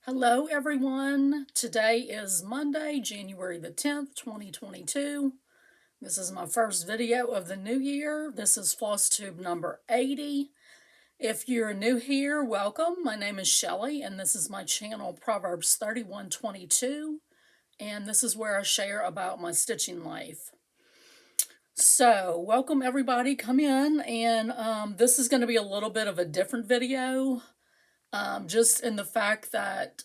Hello, everyone. Today is Monday, January the 10th, 2022. This is my first video of the new year. This is FlossTube number 80. If you're new here, welcome. My name is Shelly, and this is my channel, Proverbs 31:22. And this is where I share about my stitching life. So, welcome everybody. Come in, and this is going to be a little bit of a different video. Just in the fact that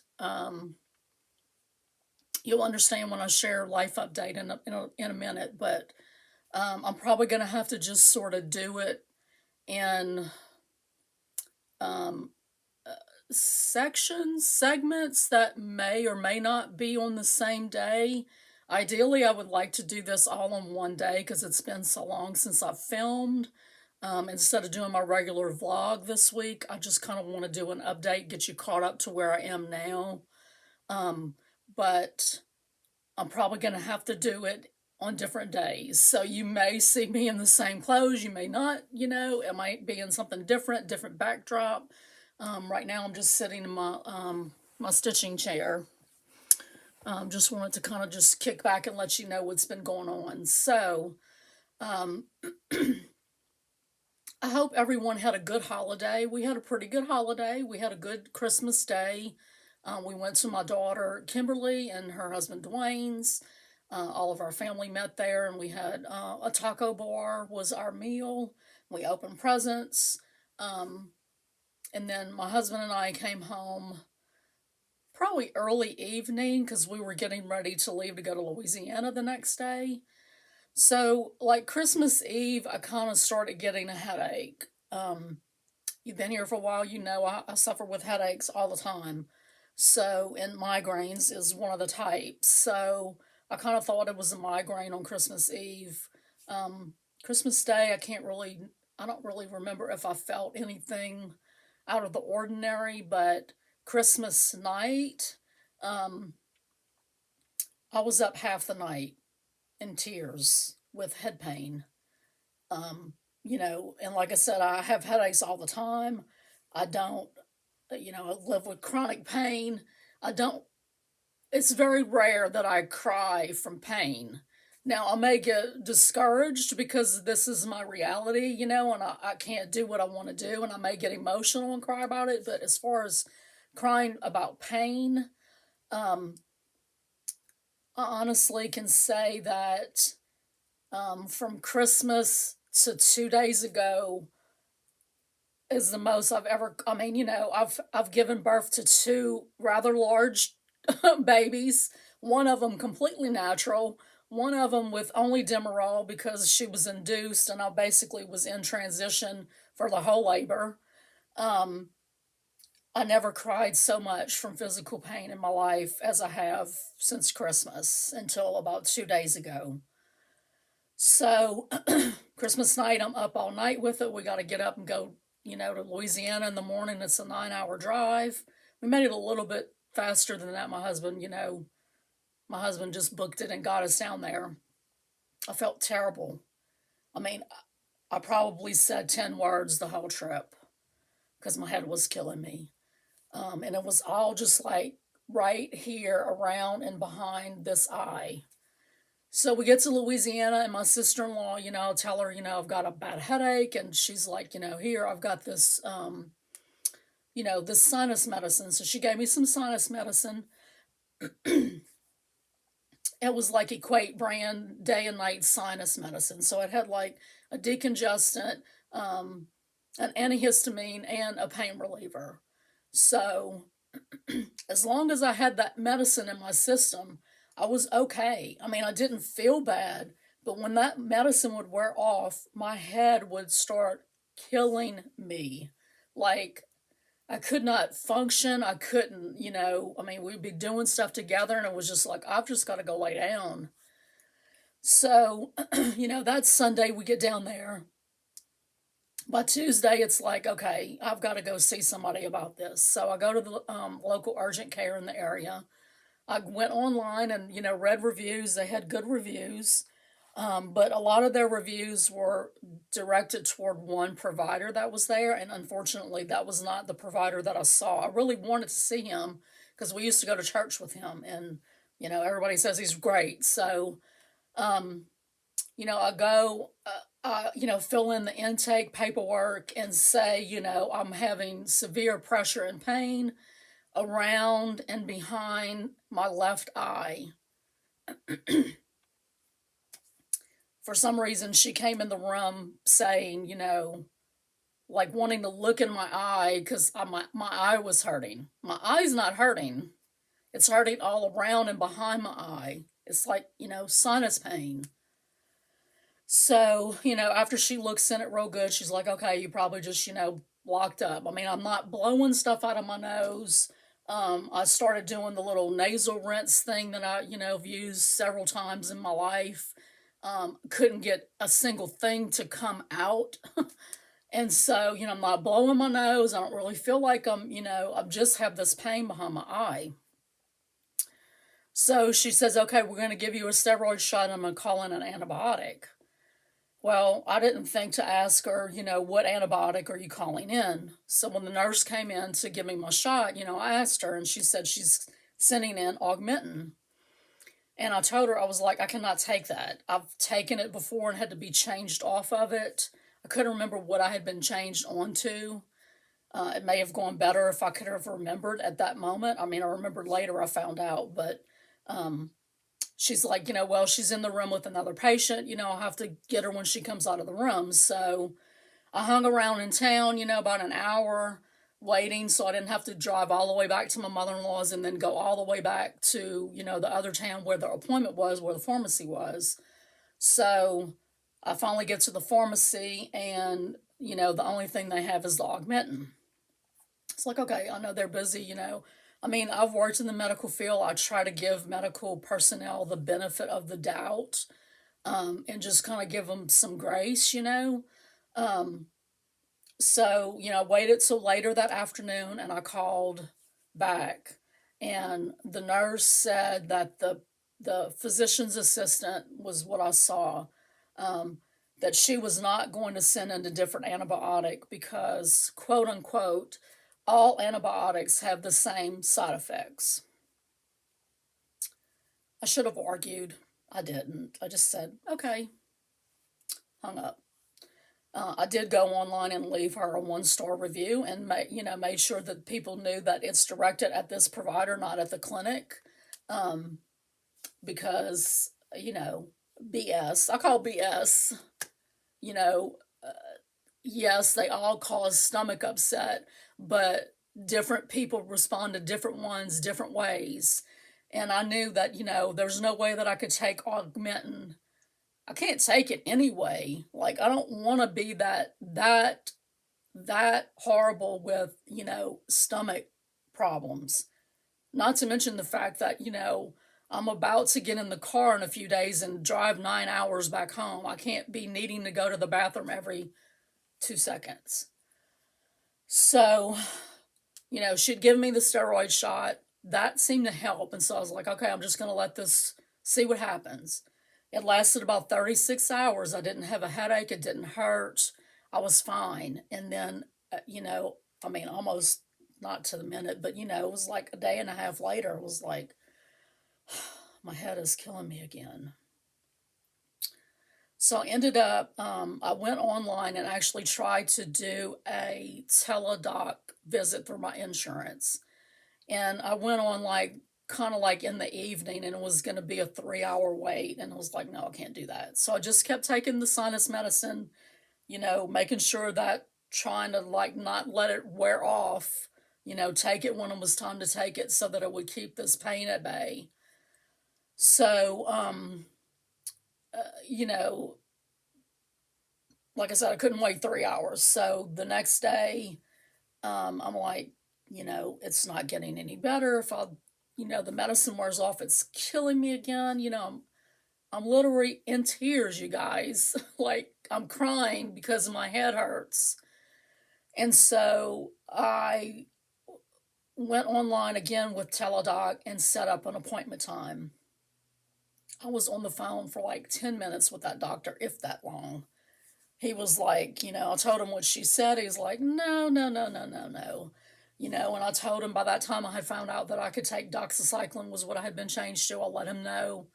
you'll understand when I share life update in a minute, but I'm probably going to have to just sort of do it in um, segments that may or may not be on the same day. Ideally, I would like to do this all in one day because it's been so long since I've filmed. Instead of doing my regular vlog this week, I just kind of want to do an update, get you caught up to where I am now. But I'm probably going to have to do it on different days. So you may see me in the same clothes, you may not, it might be in something different backdrop. Right now I'm just sitting in my stitching chair. Just wanted to kind of just kick back and let you know what's been going on. So, I hope everyone had a good holiday. We had a pretty good holiday. We had a good Christmas day. We went to my daughter Kimberly and her husband Dwayne's. All of our family met there, and we had a taco bar was our meal. We opened presents. And then my husband and I came home probably early evening because we were getting ready to leave to go to Louisiana the next day. So, like Christmas Eve, I kind of started getting a headache. You've been here for a while, I suffer with headaches all the time. So, and migraines is one of the types. So, I kind of thought it was a migraine on Christmas Eve. Christmas Day, I don't really remember if I felt anything out of the ordinary, but Christmas night, I was up half the night in tears with head pain. And like I said, I have headaches all the time. I don't, I live with chronic pain. I don't, it's very rare that I cry from pain. Now, I may get discouraged because this is my reality, and I can't do what I want to do, and I may get emotional and cry about it. But as far as crying about pain, I honestly can say that from Christmas to 2 days ago is the most I've ever. I mean, I've given birth to two rather large babies. One of them completely natural. One of them with only Demerol because she was induced, and I basically was in transition for the whole labor. Um, I never cried so much from physical pain in my life as I have since Christmas until about 2 days ago. So, Christmas night, I'm up all night with it. We got to get up and go, to Louisiana in the morning. It's a 9 hour drive. We made it a little bit faster than that. My husband just booked it and got us down there. I felt terrible. I mean, I probably said 10 words the whole trip because my head was killing me. And it was all just like right here around and behind this eye. So we get to Louisiana, and my sister-in-law, I'll tell her, I've got a bad headache, and she's like, here, I've got this, this sinus medicine. So she gave me some sinus medicine. It was like Equate brand day and night sinus medicine. So it had like a decongestant, an antihistamine, and a pain reliever. So as long as I had that medicine in my system, I was okay. I mean, I didn't feel bad, but when that medicine would wear off, my head would start killing me. Like, I could not function. I couldn't, I mean, we'd be doing stuff together, and it was just like, I've just got to go lay down. So, that Sunday we get down there. By Tuesday, it's like, okay, I've got to go see somebody about this. So I go to the local urgent care in the area. I went online and, read reviews. They had good reviews. But a lot of their reviews were directed toward one provider that was there, and unfortunately, that was not the provider that I saw. I really wanted to see him because we used to go to church with him, and everybody says he's great. So, um, I go, fill in the intake paperwork and say, I'm having severe pressure and pain around and behind my left eye. For some reason, she came in the room saying, like wanting to look in my eye because my eye was hurting. My eye's not hurting. It's hurting all around and behind my eye. It's like, sinus pain. So, after she looks in it real good, she's like, okay, you probably just, blocked up. I mean, I'm not blowing stuff out of my nose. I started doing the little nasal rinse thing that I, have used several times in my life. Couldn't get a single thing to come out. And so, I'm not blowing my nose. I don't really feel like I just have this pain behind my eye. So she says, okay, we're going to give you a steroid shot. And I'm going to call in an antibiotic. Well, I didn't think to ask her, what antibiotic are you calling in? So when the nurse came in to give me my shot, I asked her, and she said she's sending in Augmentin. And I told her, I was like, I cannot take that. I've taken it before and had to be changed off of it. I couldn't remember what I had been changed onto. It may have gone better if I could have remembered at that moment. I mean, I remembered later, I found out, but she's like, well, she's in the room with another patient. I'll have to get her when she comes out of the room. So I hung around in town, about an hour waiting, so I didn't have to drive all the way back to my mother-in-law's and then go all the way back to, the other town where the appointment was, where the pharmacy was. So I finally get to the pharmacy, and, the only thing they have is the Augmentin. It's like, okay, I know they're busy. I mean, I've worked in the medical field. I try to give medical personnel the benefit of the doubt, and just kind of give them some grace. Um, so, I waited till later that afternoon, and I called back, and the nurse said that the physician's assistant was what I saw, that she was not going to send in a different antibiotic because, quote unquote, all antibiotics have the same side effects. I should have argued. I didn't. I just said, okay, hung up. I did go online and leave her a 1-star review and made sure that people knew that it's directed at this provider, not at the clinic, because BS. I call BS. You know, uh, yes, they all cause stomach upset, but different people respond to different ones different ways. And I knew that there's no way that I could take Augmentin. I can't take it anyway. Like, I don't want to be that horrible with, stomach problems. Not to mention the fact that, I'm about to get in the car in a few days and drive 9 hours back home. I can't be needing to go to the bathroom every 2 seconds. So, she'd give me the steroid shot. That seemed to help. And so I was like, okay, I'm just going to let this see what happens. It lasted about 36 hours. I didn't have a headache. It didn't hurt. I was fine. And then, almost not to the minute, but, it was like a day and a half later, it was like, my head is killing me again. So I ended up, I went online and actually tried to do a teledoc visit through my insurance. And I went on kind of like in the evening, and it was going to be a 3-hour wait. And I was like, no, I can't do that. So I just kept taking the sinus medicine, making sure that trying to not let it wear off, take it when it was time to take it so that it would keep this pain at bay. So, you know, like I said, I couldn't wait 3 hours. So the next day, I'm like, it's not getting any better. If the medicine wears off, it's killing me again. I'm literally in tears, you guys. Like, I'm crying because my head hurts. And so I went online again with Teladoc and set up an appointment time. I was on the phone for like 10 minutes with that doctor, if that long. He was like, I told him what she said. He's like, no, no, no, no, no, no. And I told him by that time I had found out that I could take doxycycline was what I had been changed to. I let him know.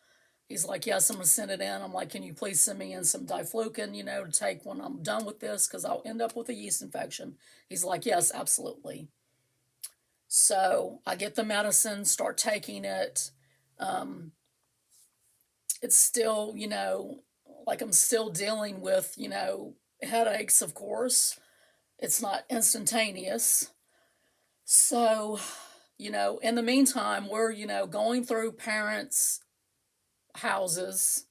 He's like, yes, I'm going to send it in. I'm like, can you please send me in some diflucan, to take when I'm done with this because I'll end up with a yeast infection. He's like, yes, absolutely. So I get the medicine, start taking it. Um, it's still, like I'm still dealing with, headaches, of course. It's not instantaneous. So, in the meantime, we're, going through parents' houses.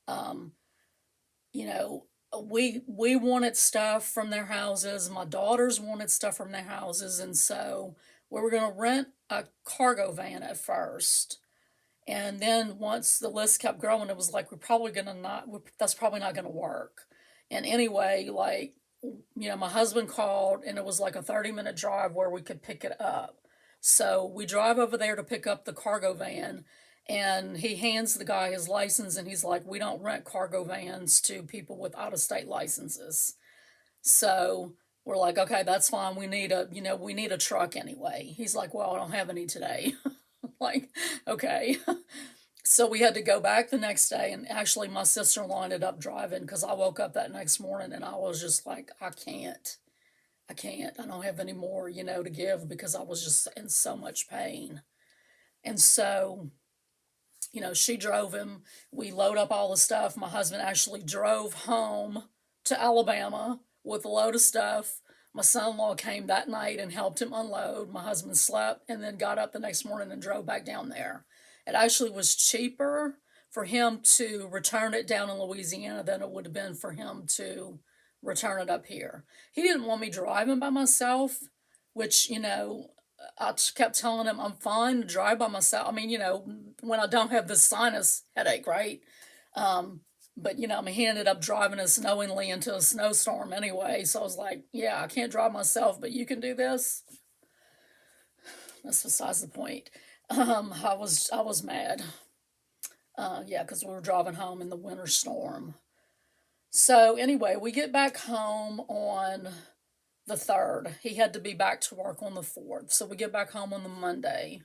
Um, you know, we wanted stuff from their houses. My daughters wanted stuff from their houses, and so we were going to rent a cargo van at first. And then once the list kept growing, it was like we're probably gonna not. That's probably not gonna work. And anyway, like my husband called, and it was like a 30-minute drive where we could pick it up. So we drive over there to pick up the cargo van, and he hands the guy his license, and he's like, "We don't rent cargo vans to people with out-of-state licenses." So we're like, "Okay, that's fine. We need a truck anyway." He's like, "Well, I don't have any today." Like, okay. So we had to go back the next day, and actually, my sister in law ended up driving because I woke up that next morning and I was just like, I can't. I can't. I don't have any more, to give because I was just in so much pain. And so, she drove him. We load up all the stuff. My husband actually drove home to Alabama with a load of stuff. My son in law came that night and helped him unload. My husband slept and then got up the next morning and drove back down there. It actually was cheaper for him to return it down in Louisiana than it would have been for him to return it up here. He didn't want me driving by myself, which, I kept telling him I'm fine to drive by myself. I mean, when I don't have this sinus headache, right? But he ended up driving us knowingly into a snowstorm anyway. So I was like, yeah, I can't drive myself, but you can do this. That's besides the point. I was mad. Yeah, because we were driving home in the winter storm. So anyway, we get back home on the 3rd. He had to be back to work on the 4th. So we get back home on the Monday.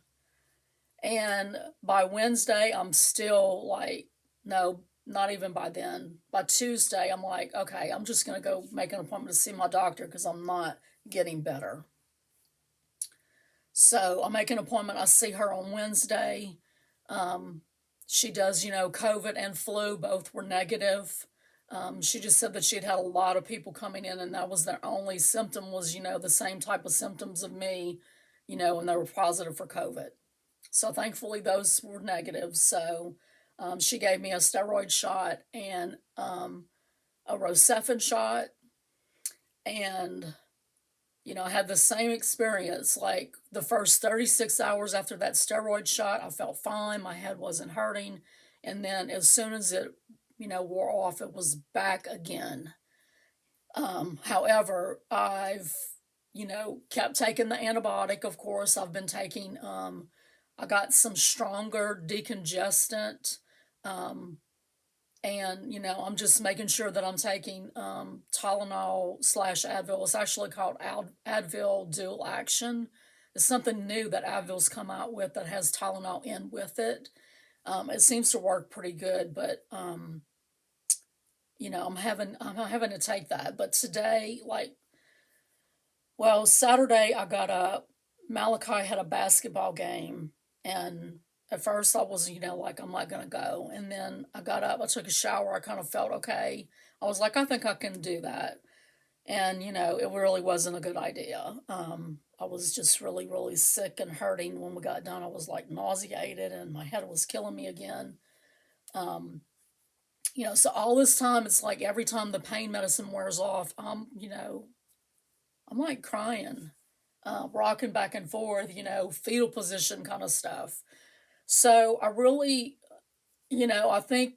And by Wednesday, I'm still like, no, not even by then. By Tuesday, I'm like, okay, I'm just going to go make an appointment to see my doctor because I'm not getting better. So I make an appointment. I see her on Wednesday. She does, COVID and flu, both were negative. She just said that she'd had a lot of people coming in, and that was their only symptom was, the same type of symptoms of me, and they were positive for COVID. So thankfully those were negative. So she gave me a steroid shot and a Rocephin shot. And, I had the same experience. Like the first 36 hours after that steroid shot, I felt fine. My head wasn't hurting. And then as soon as it, wore off, it was back again. However, I've, kept taking the antibiotic, of course. I've been taking, I got some stronger decongestant. Um, and, I'm just making sure that I'm taking Tylenol slash Advil. It's actually called Advil Dual Action. It's something new that Advil's come out with that has Tylenol in with it. It seems to work pretty good, but I'm having to take that. But today, Saturday I got up. Malachi had a basketball game, and at first I was, like I'm not gonna go. And then I got up, I took a shower, I kind of felt okay. I was like, I think I can do that. And it really wasn't a good idea. I was just really, really sick and hurting when we got done. I was like nauseated, and my head was killing me again. Um, so all this time, it's like every time the pain medicine wears off, I'm like crying, rocking back and forth, fetal position kind of stuff. So I really, I think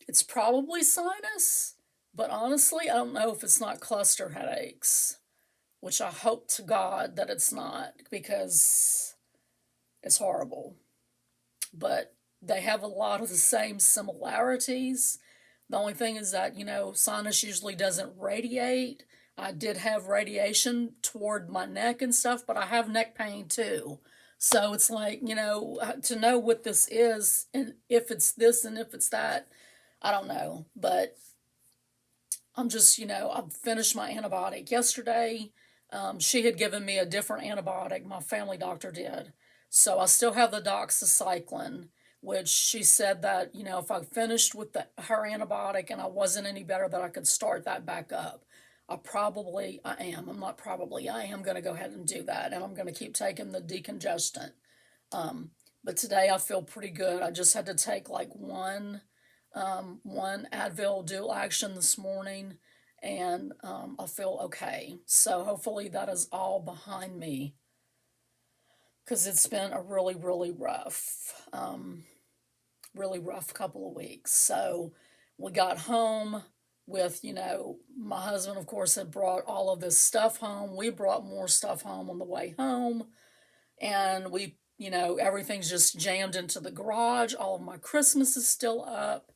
it's probably sinus, but honestly, I don't know if it's not cluster headaches, which I hope to God that it's not because it's horrible. But they have a lot of the same similarities. The only thing is that, sinus usually doesn't radiate. I did have radiation toward my neck and stuff, but I have neck pain too. So it's like, to know what this is and if it's this and if it's that, I don't know. But I'm just, I finished my antibiotic yesterday. She had given me a different antibiotic, my family doctor did. So I still have the doxycycline, which she said that, if I finished with her antibiotic and I wasn't any better, that I could start that back up. I am. I'm not probably, I am going to go ahead and do that. And I'm going to keep taking the decongestant. But today I feel pretty good. I just had to take like one Advil dual action this morning, and I feel okay. So hopefully that is all behind me, because it's been a really rough couple of weeks. So we got home with, my husband, of course, had brought all of this stuff home. We brought more stuff home on the way home, and everything's just jammed into the garage. All of my Christmas is still up.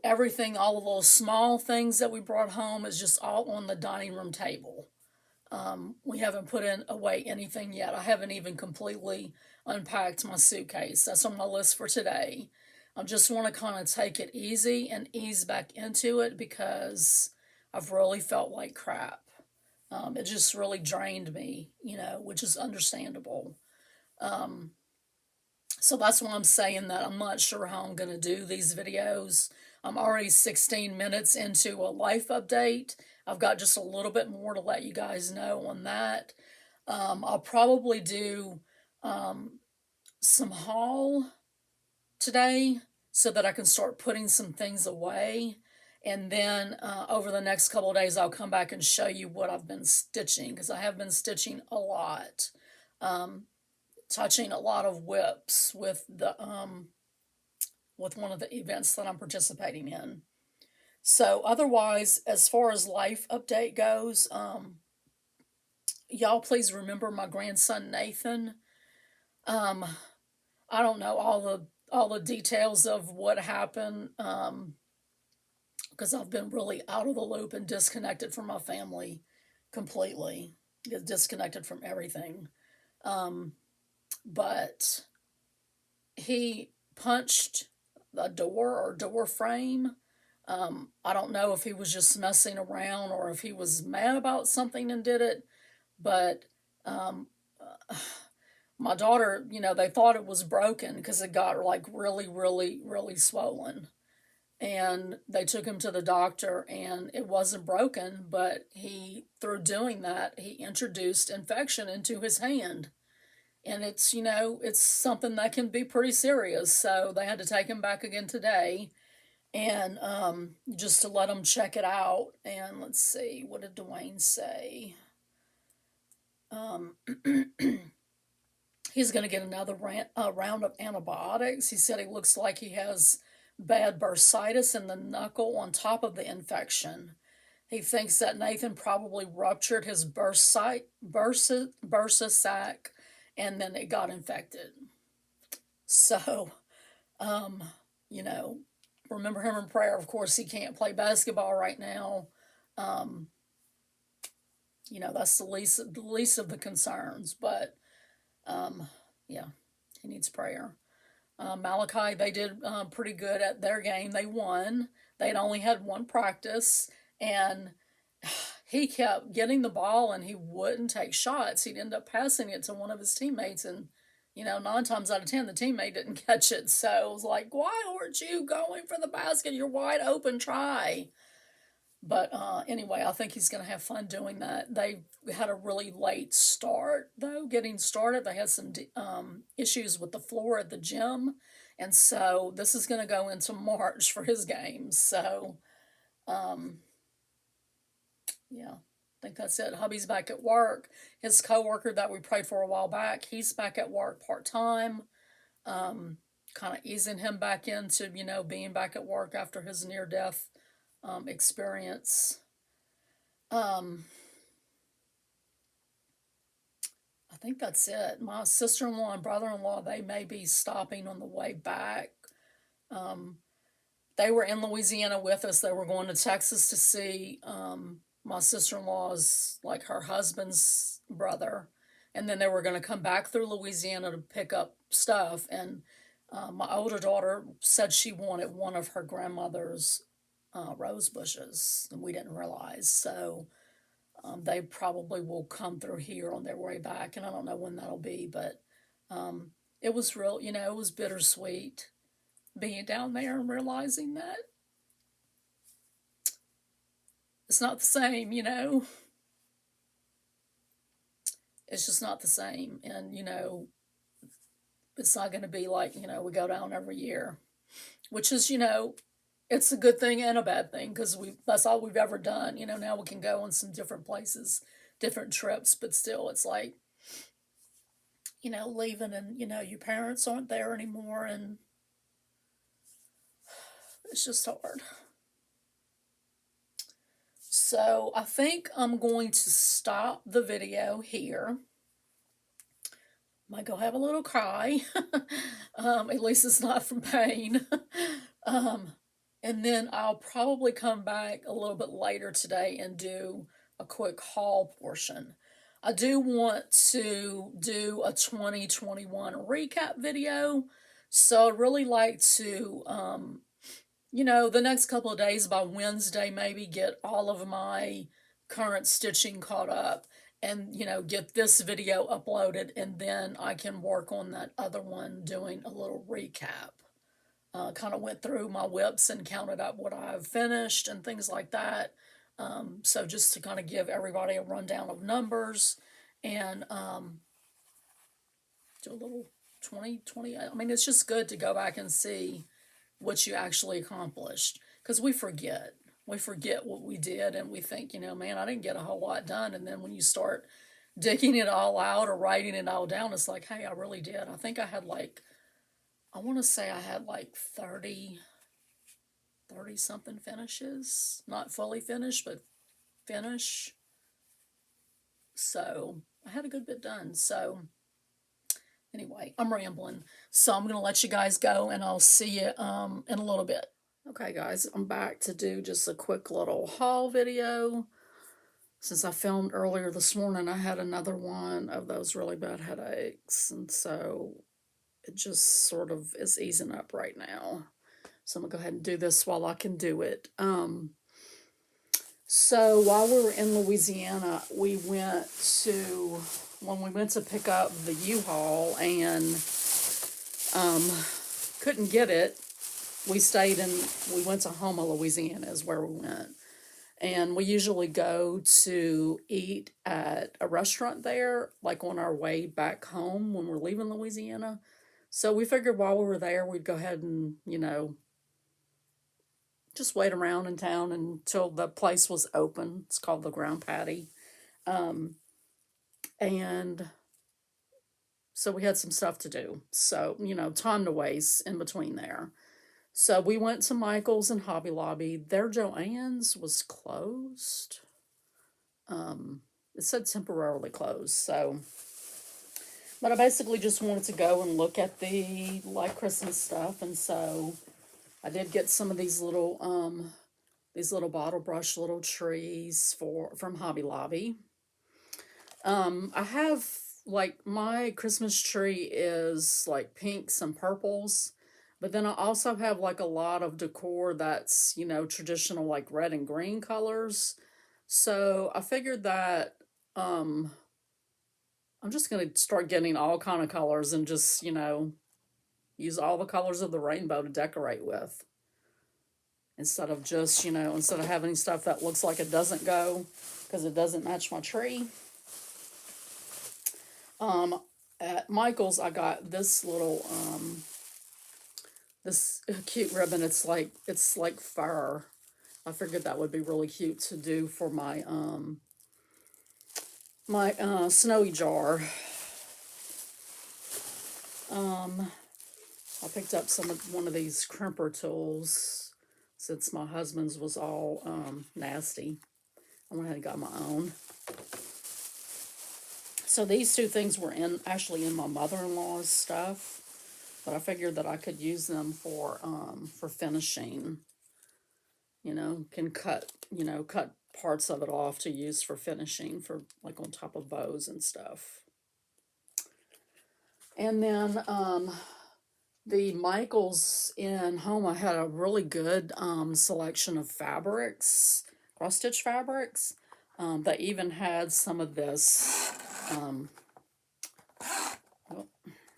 Everything, all of those small things that we brought home is just all on the dining room table. We haven't put away anything yet. I haven't even completely unpacked my suitcase. That's on my list for today. I just want to kind of take it easy and ease back into it, because I've really felt like crap. It just really drained me, which is understandable. So that's why I'm saying that I'm not sure how I'm going to do these videos. I'm already 16 minutes into a life update. I've got just a little bit more to let you guys know on that. I'll probably do some haul today so that I can start putting some things away. And then over the next couple of days, I'll come back and show you what I've been stitching, because I have been stitching a lot. Touching a lot of whips with with one of the events that I'm participating in. So otherwise, as far as life update goes, y'all please remember my grandson Nathan. I don't know all the details of what happened, because I've been really out of the loop and disconnected from my family completely, disconnected from everything. But he punched the door frame. I don't know if he was just messing around or if he was mad about something and did it. But my daughter, they thought it was broken because it got like really, really, really swollen. And they took him to the doctor, and it wasn't broken, but through doing that, he introduced infection into his hand. And it's something that can be pretty serious. So they had to take him back again today, and just to let him check it out. And let's see, what did Dwayne say? He's going to get another round of antibiotics. He said he looks like he has bad bursitis in the knuckle on top of the infection. He thinks that Nathan probably ruptured his bursa sac, and then it got infected. So, remember him in prayer. Of course, he can't play basketball right now. That's the least of the concerns. But, yeah, he needs prayer. Malachi, they did pretty good at their game. They won. They'd only had one practice, and he kept getting the ball and he wouldn't take shots. He'd end up passing it to one of his teammates, and 9 times out of 10 the teammate didn't catch it. So it was like, why aren't you going for the basket? You're wide open, try. But anyway, I think he's going to have fun doing that. They had a really late start, though, getting started. They had some issues with the floor at the gym. And so this is going to go into March for his games. So, yeah, I think that's it. Hubby's back at work. His coworker that we prayed for a while back, he's back at work part-time. Kind of easing him back into, being back at work after his near-death experience. I think that's it. My sister-in-law and brother-in-law, they may be stopping on the way back. Um, they were in Louisiana with us. They were going to Texas to see my sister-in-law's, like her husband's brother. And then they were going to come back through Louisiana to pick up stuff. And my older daughter said she wanted one of her grandmother's rose bushes, and we didn't realize. So they probably will come through here on their way back, and I don't know when that'll be, but it was real, it was bittersweet being down there and realizing that it's not the same, It's just not the same. And, it's not going to be like, we go down every year, which is, it's a good thing and a bad thing because that's all we've ever done. Now we can go on some different places, different trips, but still it's like, leaving and, your parents aren't there anymore and it's just hard. So I think I'm going to stop the video here. Might go have a little cry. At least it's not from pain. And then I'll probably come back a little bit later today and do a quick haul portion. I do want to do a 2021 recap video. So I'd really like to, the next couple of days, by Wednesday, maybe get all of my current stitching caught up and, get this video uploaded, and then I can work on that other one doing a little recap. Kind of went through my whips and counted up what I've finished and things like that. So just to kind of give everybody a rundown of numbers and do a little 2020. I mean, it's just good to go back and see what you actually accomplished, because we forget what we did, and we think, man, I didn't get a whole lot done. And then when you start digging it all out or writing it all down, it's like, hey, I really did. I think I had I want to say I had 30 something finishes, not fully finished, but finish. So I had a good bit done. So anyway, I'm rambling. So I'm going to let you guys go, and I'll see you in a little bit. Okay, guys, I'm back to do just a quick little haul video. Since I filmed earlier this morning, I had another one of those really bad headaches, and so it just sort of is easing up right now. So I'm going to go ahead and do this while I can do it. So while we were in Louisiana, when we went to pick up the U-Haul and couldn't get it, we went to Houma, Louisiana is where we went. And we usually go to eat at a restaurant there, on our way back home when we're leaving Louisiana. So we figured while we were there, we'd go ahead and, just wait around in town until the place was open. It's called the Ground Patty. And so we had some stuff to do. So, time to waste in between there. So we went to Michael's and Hobby Lobby. Their Joann's was closed. It said temporarily closed. So, but I basically just wanted to go and look at the Christmas stuff. And so I did get some of these little bottle brush little trees from Hobby Lobby. I have my Christmas tree is pinks and purples, but then I also have a lot of decor that's, traditional red and green colors. So I figured that I'm just going to start getting all kind of colors and just, use all the colors of the rainbow to decorate with. Instead of just, instead of having stuff that looks like it doesn't go because it doesn't match my tree. At Michael's, I got this little, this cute ribbon. It's like fur. I figured that would be really cute to do for my, snowy jar. I picked up one of these crimper tools since my husband's was all nasty. I went ahead and got my own. So So these two things were actually in my mother-in-law's stuff, but I figured that I could use them for finishing. Can cut parts of it off to use for finishing, for like on top of bows and stuff. And then the Michaels in Homa had a really good selection of fabrics, cross stitch fabrics. They even had some of this. Oh,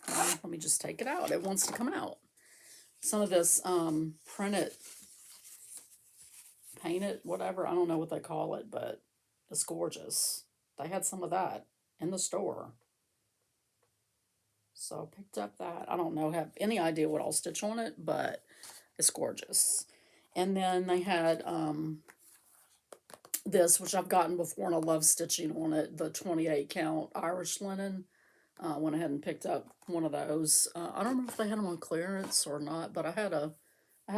let me just take it out. It wants to come out. Some of this printed, painted, whatever. I don't know what they call it, but it's gorgeous. They had some of that in the store. So I picked up that. I don't know, have any idea what I'll stitch on it, but it's gorgeous. And then they had this, which I've gotten before and I love stitching on it, the 28 count Irish linen. Went ahead and picked up one of those. I don't remember if they had them on clearance or not, but I had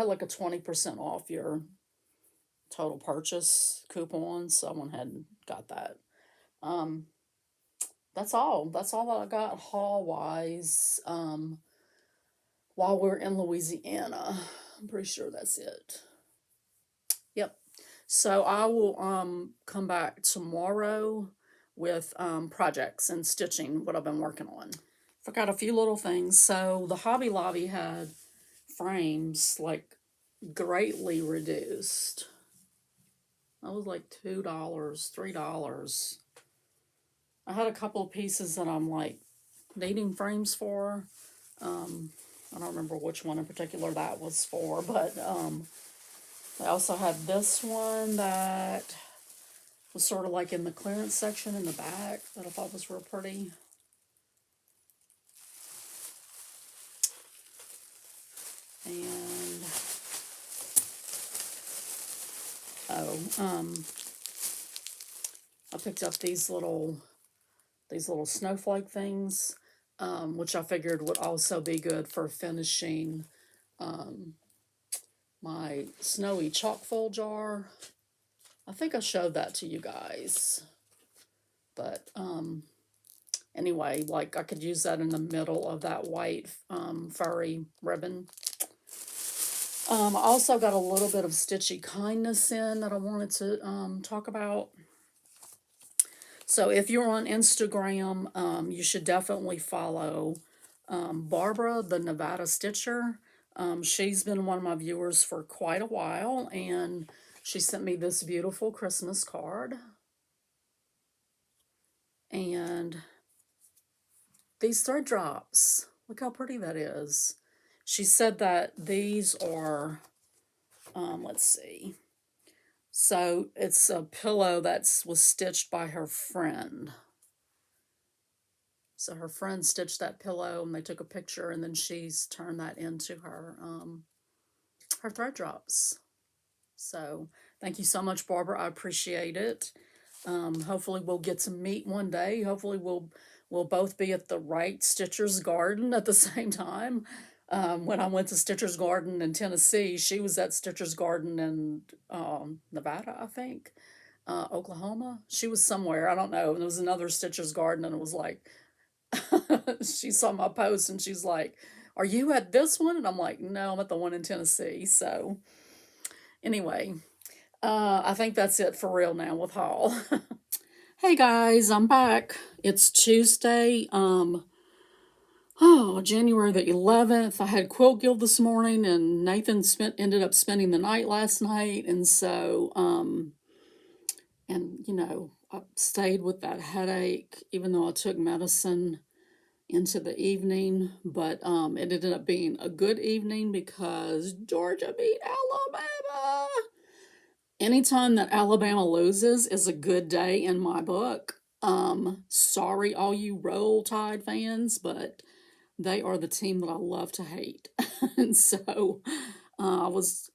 like a 20% off your total purchase coupon, so I went ahead and got that. That's all that I got haul wise. While we're in Louisiana, I'm pretty sure that's it. Yep. So I will come back tomorrow with projects and stitching, what I've been working on. Forgot a few little things. So the Hobby Lobby had frames like greatly reduced. That was like $2, $3. I had a couple of pieces that I'm like needing frames for. I don't remember which one in particular that was for, but I also had this one that was sort of like in the clearance section in the back that I thought was real pretty. And I picked up these little snowflake things, which I figured would also be good for finishing my snowy chalk foil jar. I think I showed that to you guys. But anyway, like I could use that in the middle of that white furry ribbon. I also got a little bit of Stitchy Kindness in that I wanted to talk about. So if you're on Instagram, you should definitely follow Barbara, the Nevada Stitcher. She's been one of my viewers for quite a while, and she sent me this beautiful Christmas card. And these thread drops, look how pretty that is. She said that these are, let's see. So it's a pillow that was stitched by her friend. So her friend stitched that pillow, and they took a picture, and then she's turned that into her her thread drops. So thank you so much, Barbara. I appreciate it. Hopefully we'll get to meet one day. Hopefully we'll both be at the right Stitcher's Garden at the same time. When I went to Stitcher's Garden in Tennessee, she was at Stitcher's Garden in Nevada, I think. Oklahoma. She was somewhere, I don't know. There was another Stitcher's Garden, and it was like, she saw my post and she's like, "Are you at this one?" And I'm like, "No, I'm at the one in Tennessee." So anyway, I think that's it for real now with haul. Hey guys, I'm back. It's Tuesday, January the 11th. I had Quilt Guild this morning, and Nathan ended up spending the night last night, and so and I stayed with that headache, even though I took medicine into the evening. But it ended up being a good evening because Georgia beat Alabama. Anytime that Alabama loses is a good day in my book. Sorry, all you Roll Tide fans, but they are the team that I love to hate. And so I was,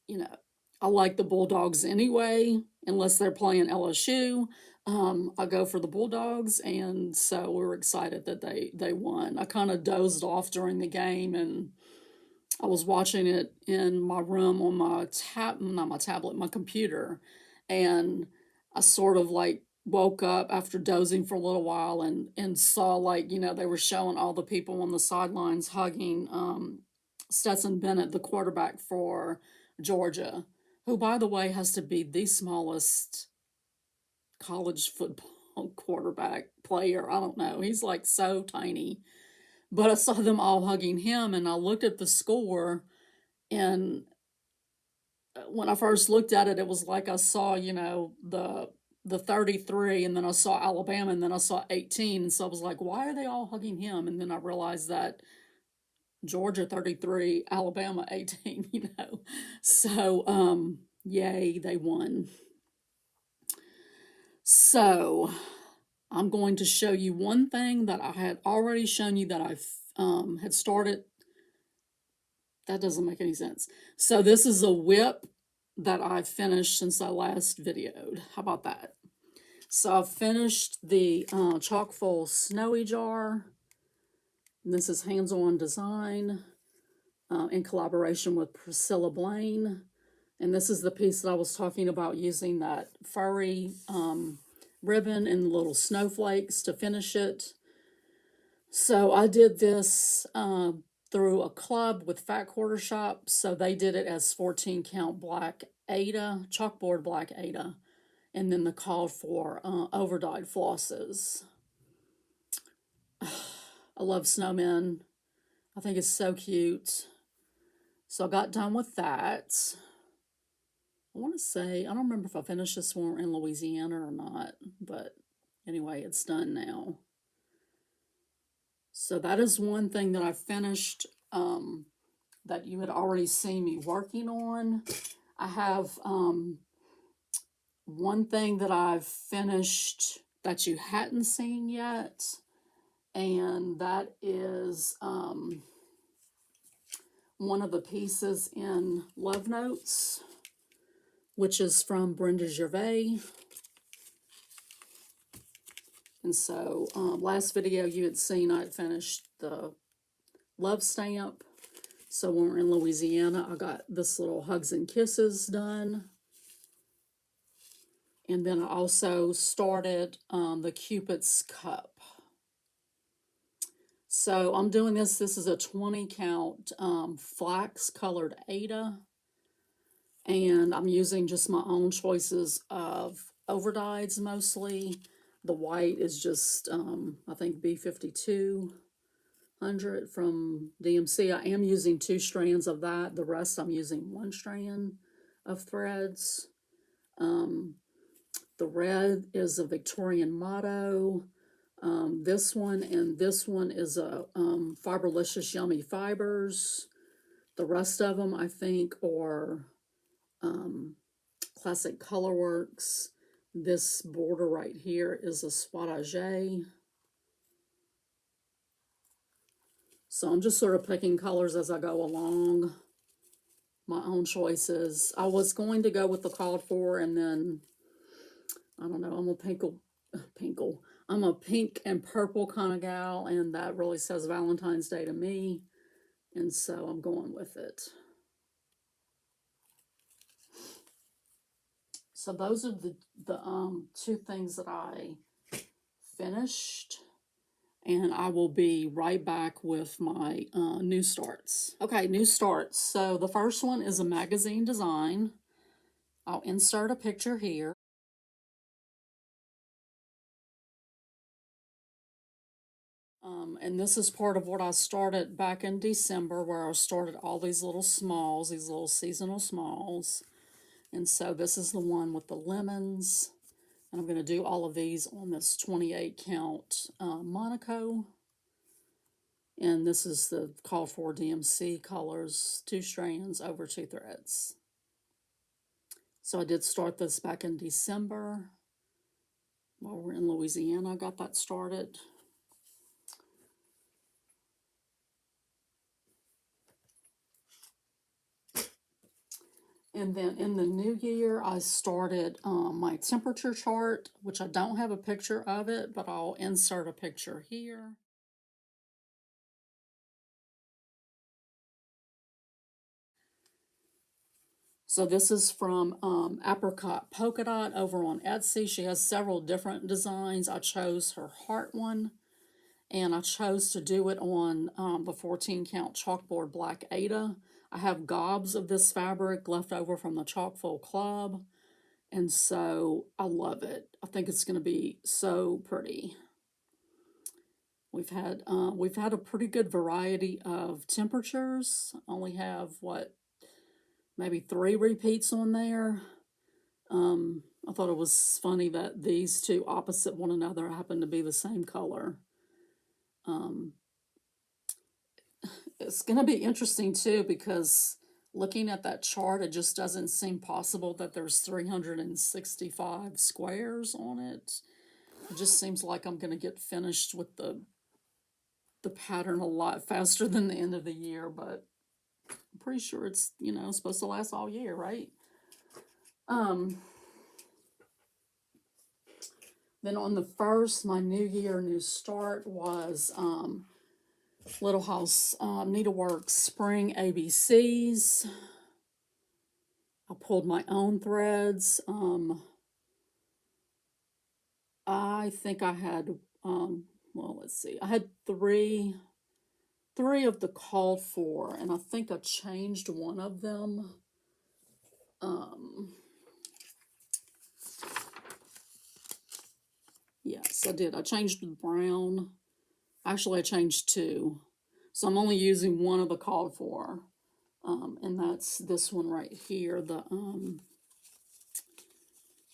I like the Bulldogs anyway, unless they're playing LSU. I go for the Bulldogs, and so we were excited that they won. I kind of dozed off during the game, and I was watching it in my room on my not my tablet, my computer, and I sort of like woke up after dozing for a little while and saw, like, they were showing all the people on the sidelines hugging Stetson Bennett, the quarterback for Georgia, who, by the way, has to be the smallest college football quarterback player. I don't know. He's like so tiny. But I saw them all hugging him, and I looked at the score, and when I first looked at it, it was like I saw, the 33, and then I saw Alabama, and then I saw 18, and so I was like, why are they all hugging him? And then I realized that Georgia 33, Alabama 18, So, yay, they won. So, I'm going to show you one thing that I had already shown you that I had started. That doesn't make any sense. So this is a whip that I've finished since I last videoed. How about that? So I've finished the chock full snowy jar. And this is hands-on design in collaboration with Priscilla Blaine. And this is the piece that I was talking about, using that furry ribbon and little snowflakes to finish it. So I did this through a club with Fat Quarter Shop. So they did it as 14 count black Ada, chalkboard black Ada. And then the call for overdyed flosses. I love snowmen. I think it's so cute. So I got done with that. I want to say, I don't remember if I finished this one in Louisiana or not. But anyway, it's done now. So that is one thing that I finished that you had already seen me working on. I have one thing that I've finished that you hadn't seen yet, and that is one of the pieces in Love Notes, which is from Brenda Gervais. And so last video you had seen I had finished the love stamp. So when we're in Louisiana, I got this little hugs and kisses done. And then I also started the Cupid's Cup. So I'm doing this. This is a 20 count flax colored Ada. And I'm using just my own choices of overdyes mostly. The white is just, I think, B5200 from DMC. I am using 2 strands of that. The rest I'm using 1 strand of threads. The red is a Victorian motto. This one and this one is a Fiberlicious Yummy Fibers. The rest of them, I think, are Classic Colorworks. This border right here is a Soitage. So I'm just sort of picking colors as I go along. My own choices. I was going to go with the called for, and then, I don't know, I'm a pink and purple kind of gal, and that really says Valentine's Day to me. And so I'm going with it. So those are the 2 things that I finished. And I will be right back with my new starts. Okay, new starts. So the first one is a magazine design. I'll insert a picture here. And this is part of what I started back in December, where I started all these little smalls, these little seasonal smalls. And so this is the one with the lemons. And I'm going to do all of these on this 28 count Monaco. And this is the call for DMC colors, 2 strands over 2 threads. So I did start this back in December. While we're in Louisiana, I got that started. And then in the new year, I started my temperature chart, which I don't have a picture of it, but I'll insert a picture here. So this is from Apricot Polka Dot over on Etsy. She has several different designs. I chose her heart one, and I chose to do it on the 14 count chalkboard black Ada. I have gobs of this fabric left over from the Chalkful Club, and so I love it. I think it's going to be so pretty. We've had a pretty good variety of temperatures. Only have maybe 3 repeats on there. I thought it was funny that these two opposite one another happen to be the same color. It's going to be interesting too, because looking at that chart, it just doesn't seem possible that there's 365 squares on it. It just seems like I'm going to get finished with the pattern a lot faster than the end of the year, but I'm pretty sure it's, supposed to last all year, right? Then on the 1st, my New Year, New Start was Little House Needlework Spring ABCs. I pulled my own threads. I think I had, let's see. I had three of the called for, and I think I changed one of them. Yes, I did. I changed the brown. Actually, I changed 2. So I'm only using one of the called for. And that's this one right here,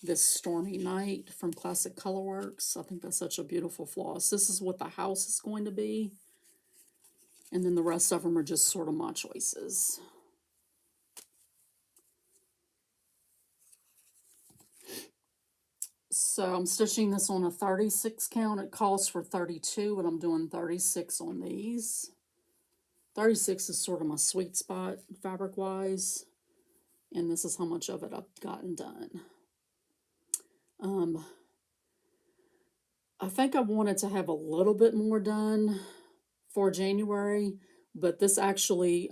this Stormy Night from Classic Colorworks. I think that's such a beautiful floss. This is what the house is going to be. And then the rest of them are just sort of my choices. So I'm stitching this on a 36 count. It calls for 32, but I'm doing 36 on these. 36 is sort of my sweet spot fabric-wise. And this is how much of it I've gotten done. I think I wanted to have a little bit more done for January, but this actually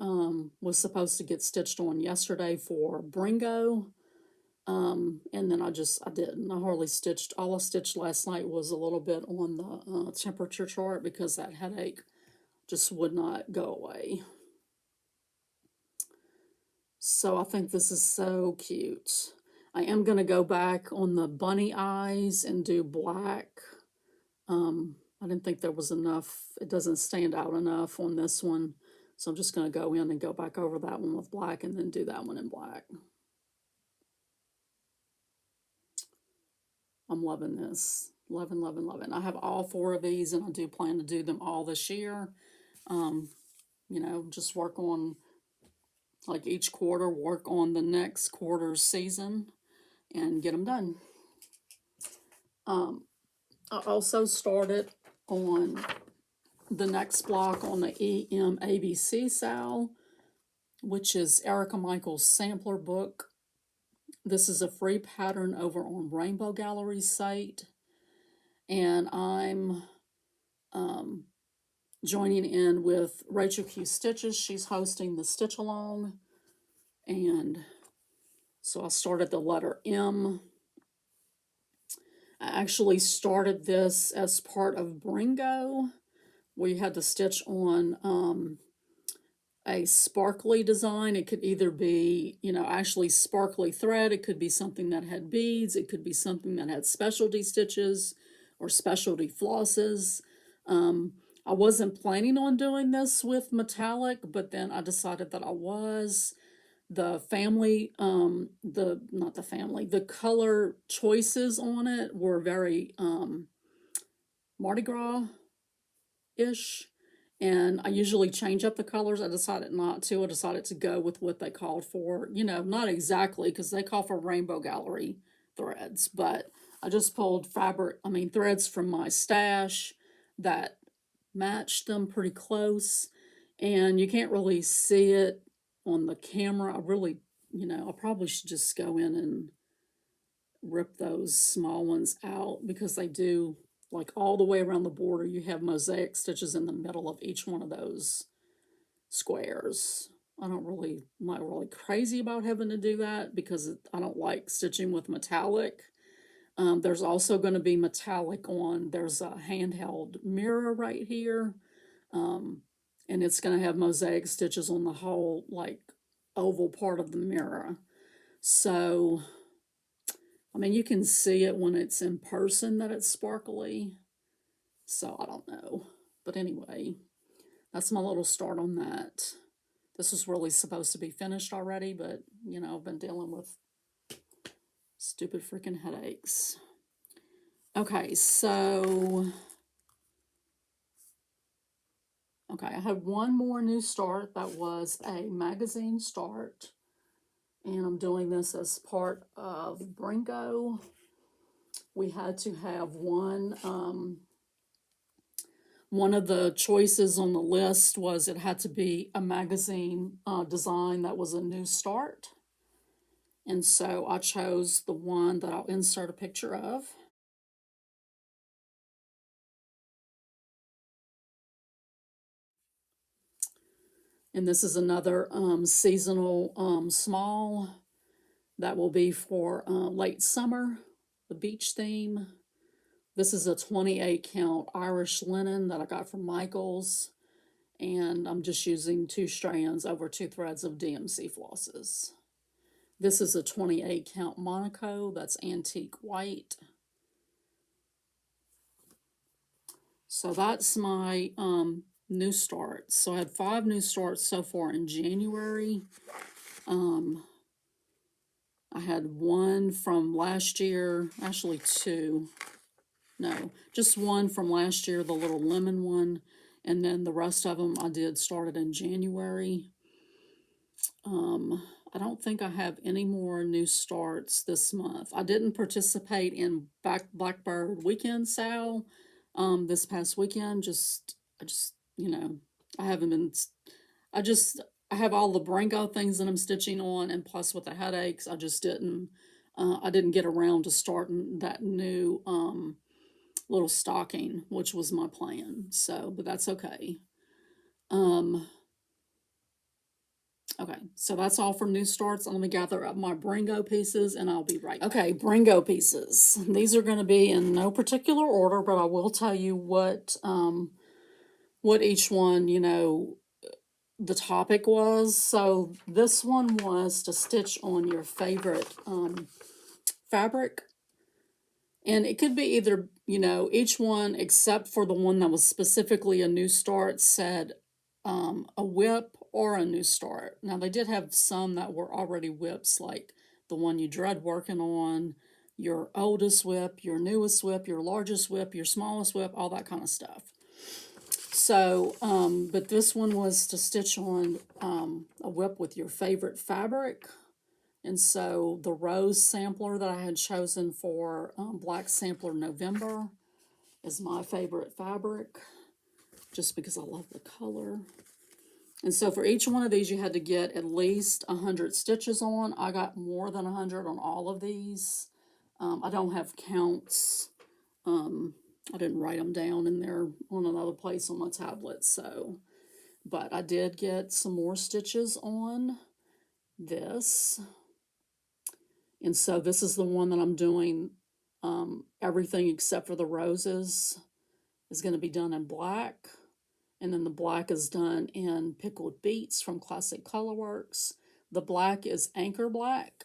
was supposed to get stitched on yesterday for Bringo. And then I didn't. I hardly stitched. All I stitched last night was a little bit on the temperature chart because that headache just would not go away. So I think this is so cute. I am going to go back on the bunny eyes and do black. I didn't think there was enough. It doesn't stand out enough on this one. So I'm just going to go in and go back over that one with black and then do that one in black. I'm loving this. Loving, loving, loving. I have all 4 of these, and I do plan to do them all this year. Just work on, like each quarter, work on the next quarter's season and get them done. I also started on the next block on the EMABC SAL, which is Erica Michaels' sampler book. This is a free pattern over on Rainbow Gallery's site, and I'm joining in with Rachel Q Stitches. She's hosting the Stitch Along, and so I started the letter M. I actually started this as part of Bringo. We had to stitch on a sparkly design. It could either be, actually sparkly thread. It could be something that had beads. It could be something that had specialty stitches or specialty flosses. I wasn't planning on doing this with metallic, but then I decided that I was. The color choices on it were very Mardi Gras-ish. And I usually change up the colors. I decided not to. I decided to go with what they called for. Not exactly, because they call for Rainbow Gallery threads. But I just pulled threads from my stash that matched them pretty close. And you can't really see it on the camera. I probably should just go in and rip those small ones out, because they do, like, all the way around the border. You have mosaic stitches in the middle of each one of those squares. I'm not really crazy about having to do that because I don't like stitching with metallic. There's also going to be metallic on, there's a handheld mirror right here. Um, and it's going to have mosaic stitches on the whole, like, oval part of the mirror. So, I mean, you can see it when it's in person that it's sparkly. So, I don't know. But anyway, that's my little start on that. This was really supposed to be finished already, but, you know, I've been dealing with stupid freaking headaches. Okay, so okay, I have one more new start that was a magazine start, and I'm doing this as part of Bringo. We had to have one of the choices on the list was it had to be a magazine design that was a new start. And so I chose the one that I'll insert a picture of. And this is another seasonal small that will be for late summer, the beach theme. This is a 28 count Irish linen that I got from Michael's. And I'm just using 2 strands over 2 threads of DMC flosses. This is a 28 count Monaco, that's antique white. So that's my new starts. So I had 5 new starts so far in January. I had one from last year, actually 2. No, just one from last year, the little lemon one. And then the rest of them I did started in January. I don't think I have any more new starts this month. I didn't participate in Blackbird Weekend Sale this past weekend. I just, you know, I haven't been, I just, I have all the Brango things that I'm stitching on, and plus with the headaches, I didn't get around to starting that new little stocking, which was my plan. So, but that's okay. Okay, so that's all for new starts. Let me gather up my Bringo pieces and I'll be right back. Okay, Bringo pieces. These are going to be in no particular order, but I will tell you what each one, you know, the topic was. So this one was to stitch on your favorite fabric. And it could be either, you know, each one except for the one that was specifically a new start said a whip or a new start. Now, they did have some that were already whips, like the one you dread working on, your oldest whip, your newest whip, your largest whip, your smallest whip, all that kind of stuff. So, but this one was to stitch on a whip with your favorite fabric. And so the rose sampler that I had chosen for Black Sampler November is my favorite fabric, just because I love the color. And so for each one of these, you had to get at least 100 stitches on. I got more than 100 on all of these. I don't have counts. I didn't write them down in there on another place on my tablet. So, but I did get some more stitches on this. And so this is the one that I'm doing. Everything except for the roses is going to be done in black. And then the black is done in Pickled Beets from Classic Colorworks. The black is Anchor Black.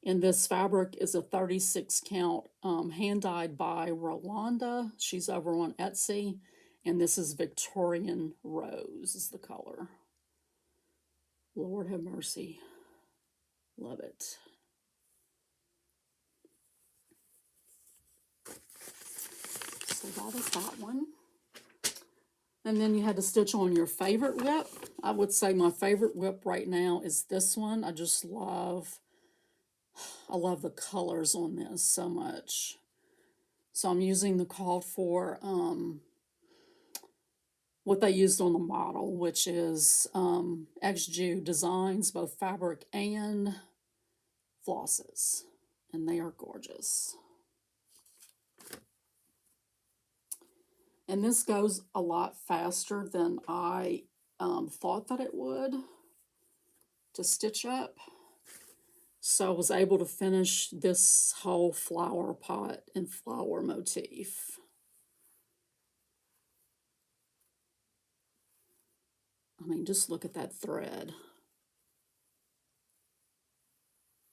And this fabric is a 36 count hand dyed by Rolanda. She's over on Etsy. And this is Victorian Rose is the color. Lord have mercy. Love it. So that is that one. And then you had to stitch on your favorite whip. I would say my favorite whip right now is this one. I love the colors on this so much. So I'm using the called for what they used on the model, which is XJU Designs, both fabric and flosses. And they are gorgeous. And this goes a lot faster than I thought that it would to stitch up. So I was able to finish this whole flower pot and flower motif. I mean, just look at that thread.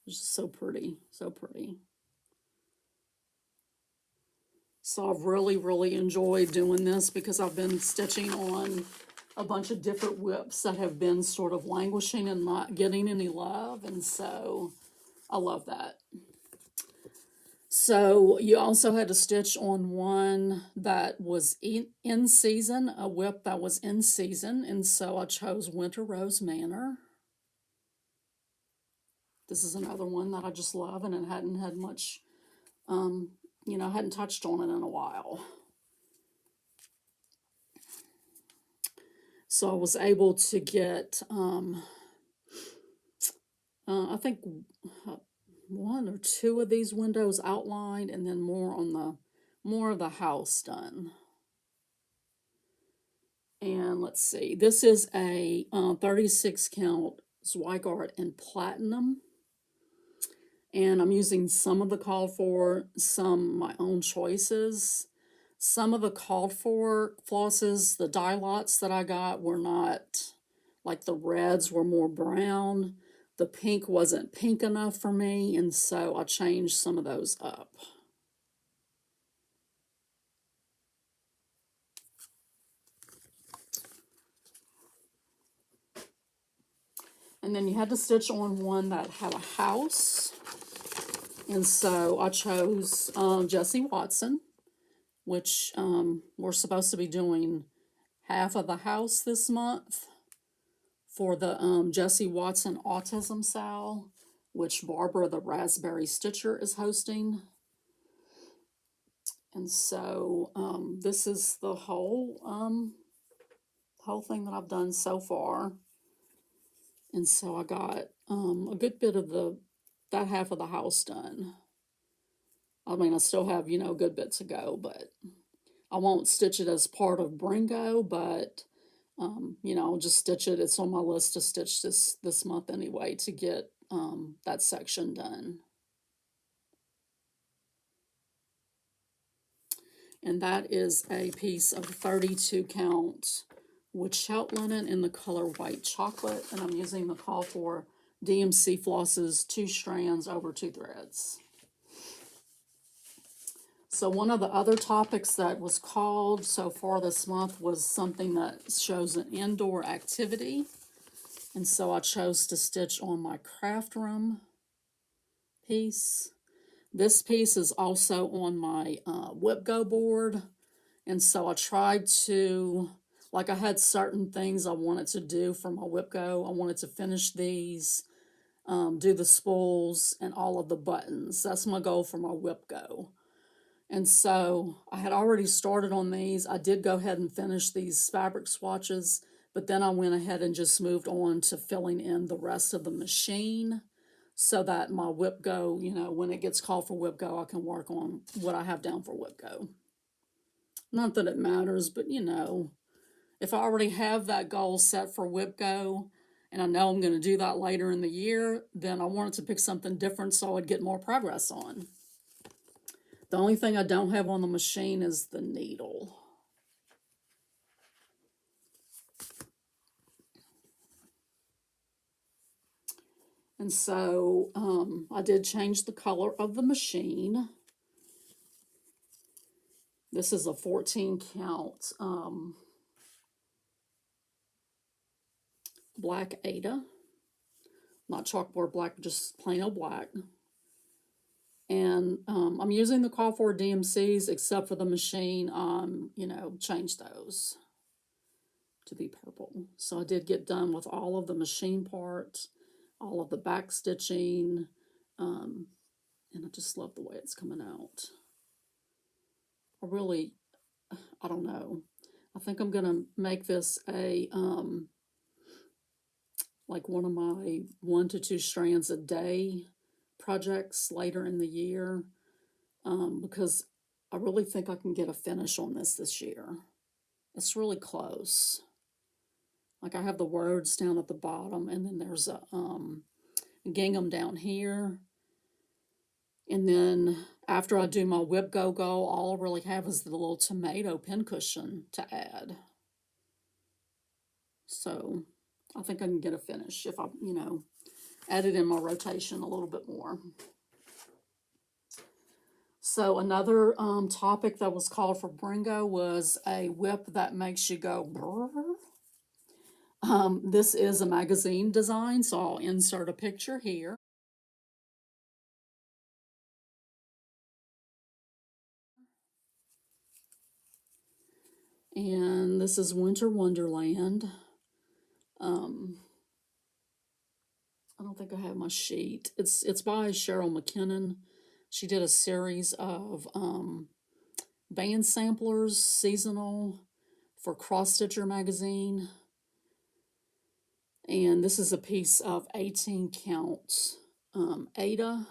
It's just so pretty, so pretty. So I've really enjoyed doing this because I've been stitching on a bunch of different whips that have been sort of languishing and not getting any love, and so I love that. So you also had to stitch on one that was in season, a whip that was in season, and so I chose Winter Rose Manor. This is another one that I just love, and it hadn't had much, hadn't touched on it in a while. So I was able to get, I think, one or two of these windows outlined, and then more of the house done. And let's see, this is a 36 count Zweigart in platinum, and I'm using some of the called for, some my own choices. Some of the called for flosses, the dye lots that I got were not, like the reds were more brown. The pink wasn't pink enough for me, and so I changed some of those up. And then you had to stitch on one that had a house. And so I chose Jessie Watson, which we're supposed to be doing half of the house this month for the Jessie Watson Autism Sal, which Barbara the Raspberry Stitcher is hosting. And so this is the whole thing that I've done so far. And so I got a good bit of that half of the house done. I mean, I still have, a good bit to go, but I won't stitch it as part of Bringo, but, I'll just stitch it. It's on my list to stitch this month anyway to get that section done. And that is a piece of 32 count Woodshout linen in the color white chocolate, and I'm using the call for DMC flosses, 2 strands over 2 threads. So one of the other topics that was called so far this month was something that shows an indoor activity, and so I chose to stitch on my craft room piece. This piece is also on my whip go board, and so I tried to, like, I had certain things I wanted to do for my whip go. I wanted to finish these, do the spools and all of the buttons. That's my goal for my whip go. And so I had already started on these. I did go ahead and finish these fabric swatches, but then I went ahead and just moved on to filling in the rest of the machine so that my whip go, when it gets called for whip go, I can work on what I have down for whip go. Not that it matters, but if I already have that goal set for whip go and I know I'm going to do that later in the year, then I wanted to pick something different so I'd get more progress on. The only thing I don't have on the machine is the needle. And so I did change the color of the machine. This is a 14 count black Ada. Not chalkboard black, just plain old black. And I'm using the call for DMCs, except for the machine, change those to be purple. So I did get done with all of the machine parts, all of the back stitching, and I just love the way it's coming out. I don't know. I think I'm going to make this a, like one of my 1 to 2 strands a day projects later in the year, because I really think I can get a finish on this year. It's really close. Like I have the words down at the bottom, and then there's a gingham down here. And then after I do my whip go-go, all I really have is the little tomato pincushion to add. So I think I can get a finish if I, add it in my rotation a little bit more. So another topic that was called for Bringo was a whip that makes you go brrr. This is a magazine design, so I'll insert a picture here. And this is Winter Wonderland. I don't think I have my sheet. It's by Cheryl McKinnon. She did a series of band samplers, seasonal, for Cross Stitcher magazine. And this is a piece of 18 count Ada.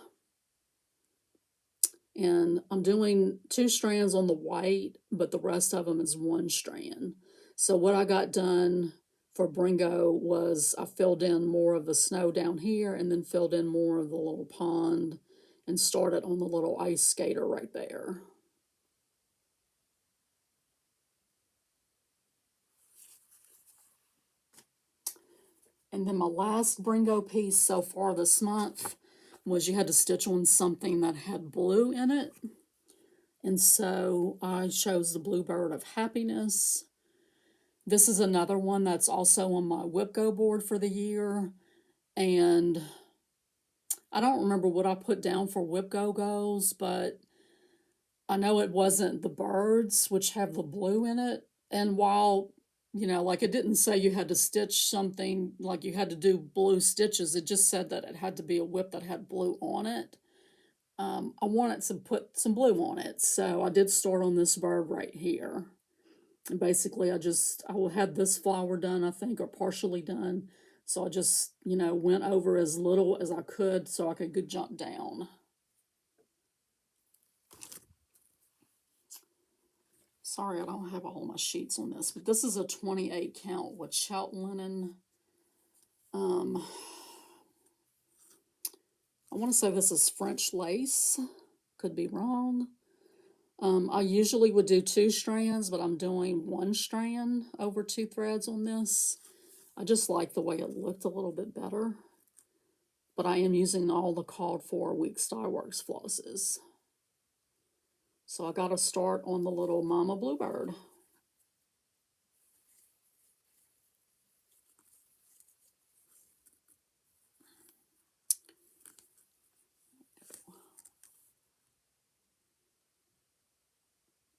And I'm doing 2 strands on the white, but the rest of them is 1 strand. So what I got done for Bringo was I filled in more of the snow down here and then filled in more of the little pond and started on the little ice skater right there. And then my last Bringo piece so far this month was you had to stitch on something that had blue in it. And so I chose the Bluebird of Happiness. This is another one that's also on my Whip Go board for the year. And I don't remember what I put down for Whip Go goals, but I know it wasn't the birds, which have the blue in it. And while, like it didn't say you had to stitch something, like you had to do blue stitches, it just said that it had to be a whip that had blue on it. I wanted to put some blue on it, so I did start on this bird right here. And basically, I had this flower done, I think, or partially done. So I just, went over as little as I could so I could jump down. Sorry, I don't have all my sheets on this, but this is a 28 count with chelp linen. I want to say this is French lace. Could be wrong. I usually would do 2 strands, but I'm doing 1 strand over 2 threads on this. I just like the way it looked a little bit better. But I am using all the called for Weeks Dye Works flosses. So I got to start on the little Mama Bluebird.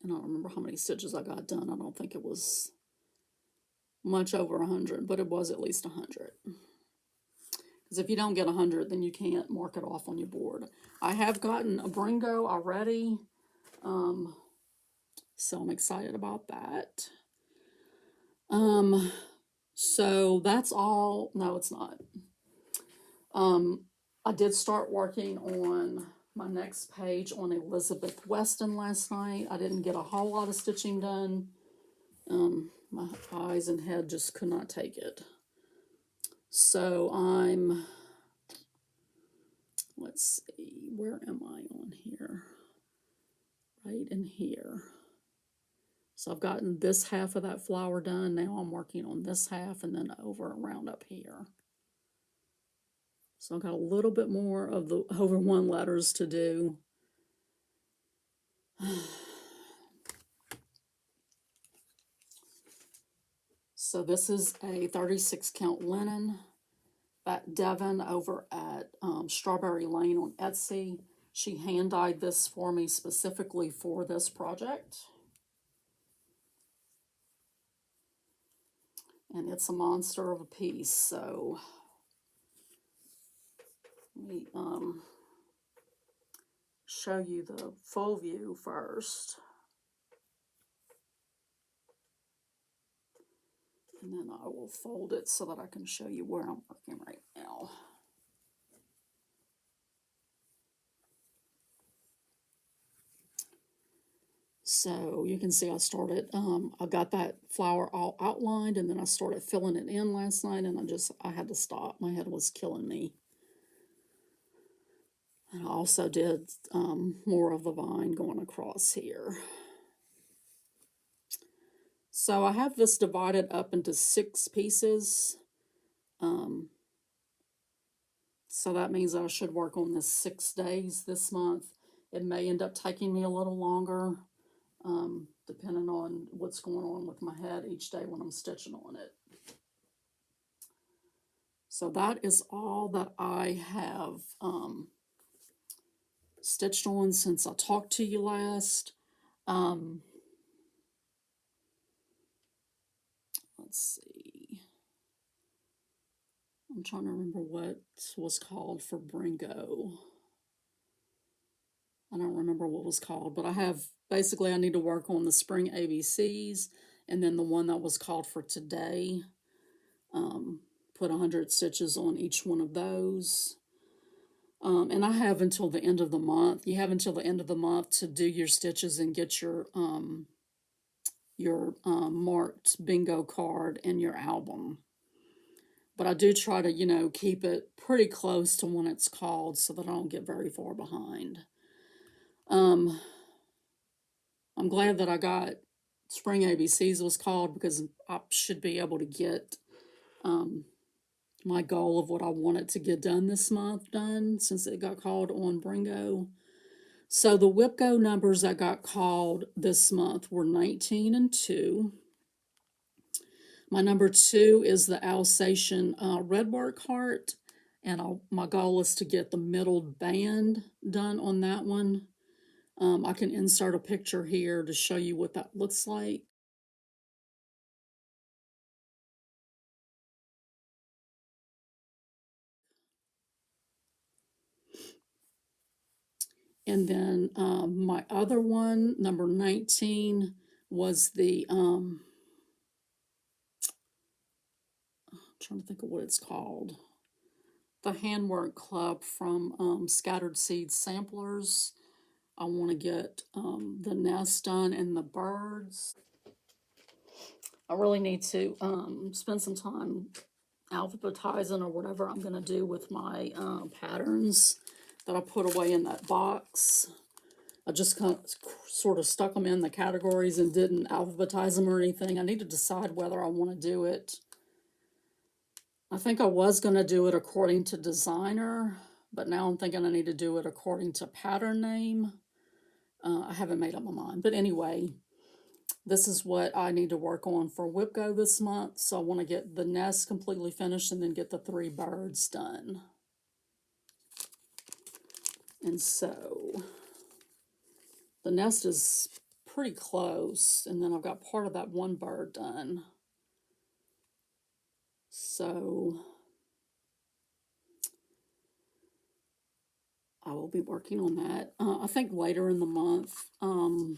And I don't remember how many stitches I got done. I don't think it was much over 100, but it was at least 100. Because if you don't get 100, then you can't mark it off on your board. I have gotten a Bringo already, so I'm excited about that. So that's all. No, it's not. I did start working on my next page on Elizabeth Weston last night. I didn't get a whole lot of stitching done. My eyes and head just could not take it. So let's see, where am I on here? Right in here. So I've gotten this half of that flower done. Now I'm working on this half and then over around up here. So I've got a little bit more of the over 1 letters to do. So this is a 36 count linen that Devin over at Strawberry Lane on Etsy. She hand dyed this for me specifically for this project. And it's a monster of a piece, so let me show you the full view first. And then I will fold it so that I can show you where I'm working right now. So you can see I started, I got that flower all outlined, and then I started filling it in last night, and I had to stop. My head was killing me. And I also did more of the vine going across here. So I have this divided up into 6 pieces. So that means I should work on this 6 days this month. It may end up taking me a little longer, depending on what's going on with my head each day when I'm stitching on it. So that is all that I have stitched on since I talked to you last. Let's see. I'm trying to remember what was called for Bringo. I don't remember what was called, but I have, basically I need to work on the spring ABCs, and then the one that was called for today. Put 100 stitches on each one of those. And I have until the end of the month. You have until the end of the month to do your stitches and get your marked bingo card and your album. But I do try to, keep it pretty close to when it's called so that I don't get very far behind. I'm glad that I got Spring ABCs was called, because I should be able to get my goal of what I wanted to get done this month done, since it got called on Bringo. So the WIPGO numbers that got called this month were 19 and 2. My number 2 is the Alsatian Redwork Heart, and my goal is to get the middle band done on that one. I can insert a picture here to show you what that looks like. And then my other one, number 19, was the, I'm trying to think of what it's called. The Handwork Club from Scattered Seed Samplers. I want to get the nest done and the birds. I really need to spend some time alphabetizing or whatever I'm going to do with my patterns that I put away in that box. I just kind of sort of stuck them in the categories and didn't alphabetize them or anything. I need to decide whether I want to do it. I think I was going to do it according to designer, but now I'm thinking I need to do it according to pattern name. I haven't made up my mind. But anyway, this is what I need to work on for WIPGO this month. So I want to get the nest completely finished and then get the 3 birds done. And so the nest is pretty close, and then I've got part of that 1 bird done. So I will be working on that. I think later in the month, I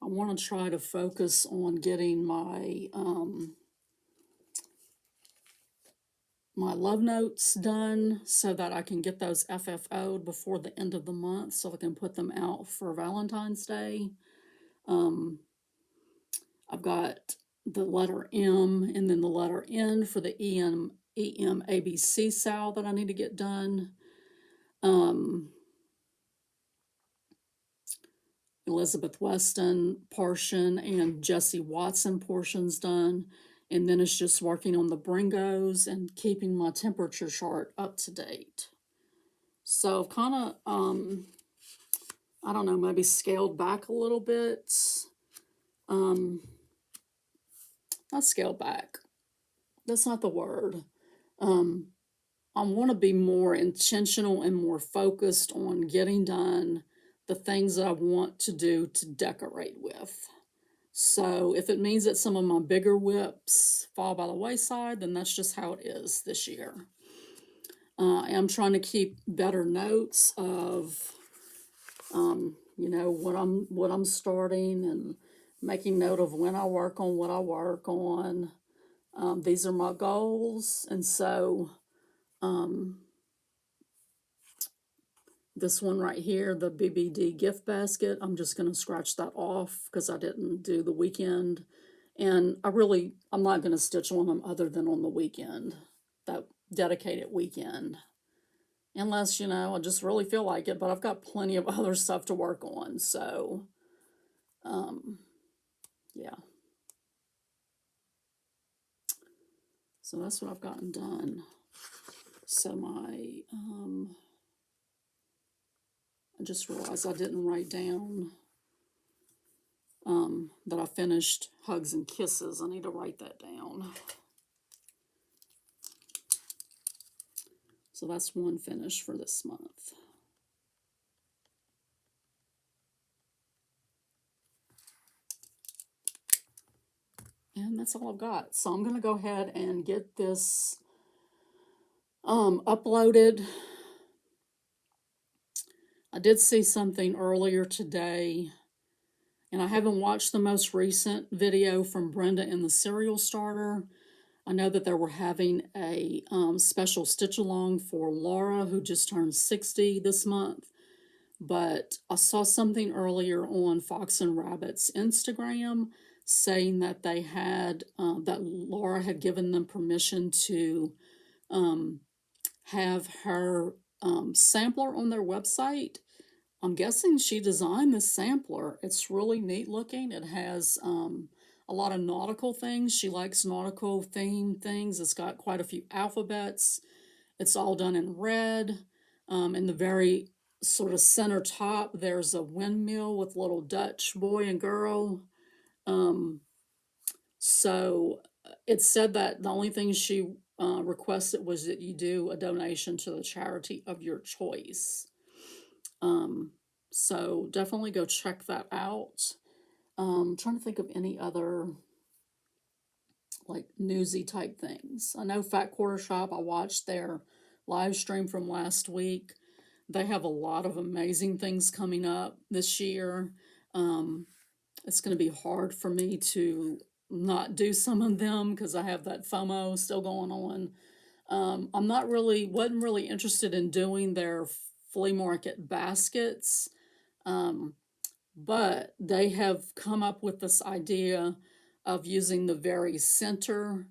want to try to focus on getting my my love notes done so that I can get those FFO'd before the end of the month so I can put them out for Valentine's Day. I've got the letter M and then the letter N for the EM ABC SAL that I need to get done. Elizabeth Weston portion and Jesse Watson portions done. And then it's just working on the Bringos and keeping my temperature chart up to date. So I've kind of, I don't know, maybe scaled back a little bit. Not scaled back. That's not the word. I want to be more intentional and more focused on getting done the things that I want to do to decorate with. So if it means that some of my bigger whips fall by the wayside, then that's just how it is this year. I'm trying to keep better notes of, what I'm starting, and making note of when I work on what I work on. These are my goals, and so This one right here, the BBD gift basket, I'm just going to scratch that off because I didn't do the weekend. And I'm not going to stitch on them other than on the weekend, that dedicated weekend. Unless, I just really feel like it, but I've got plenty of other stuff to work on. So, yeah. So that's what I've gotten done. So I just realized I didn't write down that I finished Hugs and Kisses. I need to write that down. So that's one finish for this month. And that's all I've got. So I'm going to go ahead and get this uploaded. I did see something earlier today, and I haven't watched the most recent video from Brenda and the Cereal Starter. I know that they were having a special stitch along for Laura, who just turned 60 this month. But I saw something earlier on Fox and Rabbit's Instagram saying that they had, that Laura had given them permission to have her sampler on their website. I'm guessing she designed this sampler. It's really neat looking. It has a lot of nautical things. She likes nautical themed things. It's got quite a few alphabets. It's all done in red. In the very sort of center top, there's a windmill with a little Dutch boy and girl. So it said that the only thing she requested was that you do a donation to the charity of your choice. So definitely go check that out. I'm trying to think of any other like newsy type things. I know Fat Quarter Shop, I watched their live stream from last week. They have a lot of amazing things coming up this year. It's going to be hard for me to not do some of them because I have that FOMO still going on. Wasn't really interested in doing their flea market baskets, but they have come up with this idea of using the very center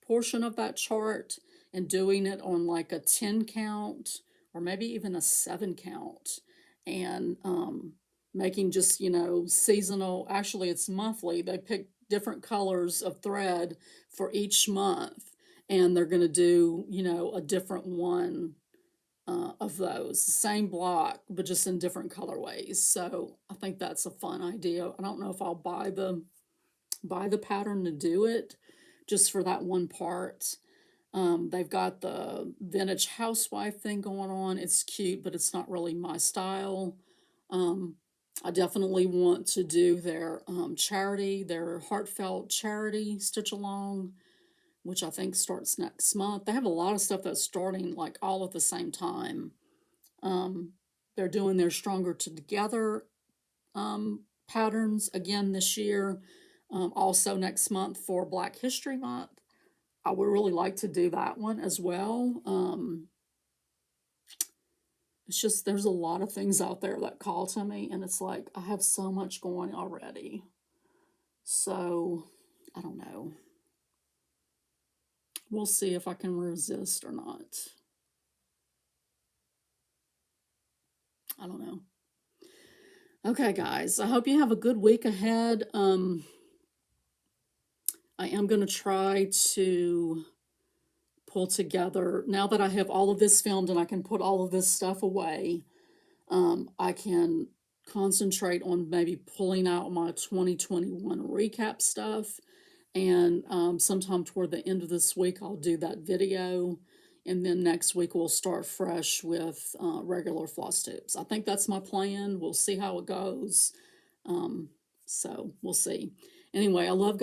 portion of that chart and doing it on like a 10 count or maybe even a 7 count, and making just, seasonal. Actually, it's monthly. They pick different colors of thread for each month, and they're going to do, a different one of those. Same block, but just in different colorways. So I think that's a fun idea. I don't know if I'll buy the pattern to do it just for that one part. They've got the vintage housewife thing going on. It's cute, but it's not really my style. I definitely want to do their charity, their heartfelt charity stitch along, which I think starts next month. They have a lot of stuff that's starting like all at the same time. They're doing their Stronger Together patterns again this year. Also next month for Black History Month. I would really like to do that one as well. It's just there's a lot of things out there that call to me, and it's like I have so much going already. So I don't know. We'll see if I can resist or not. I don't know. Okay, guys, I hope you have a good week ahead. I am going to try to pull together, now that I have all of this filmed and I can put all of this stuff away, I can concentrate on maybe pulling out my 2021 recap stuff. And sometime toward the end of this week, I'll do that video. And then next week, we'll start fresh with regular floss tubes. I think that's my plan. We'll see how it goes. So we'll see. Anyway, I love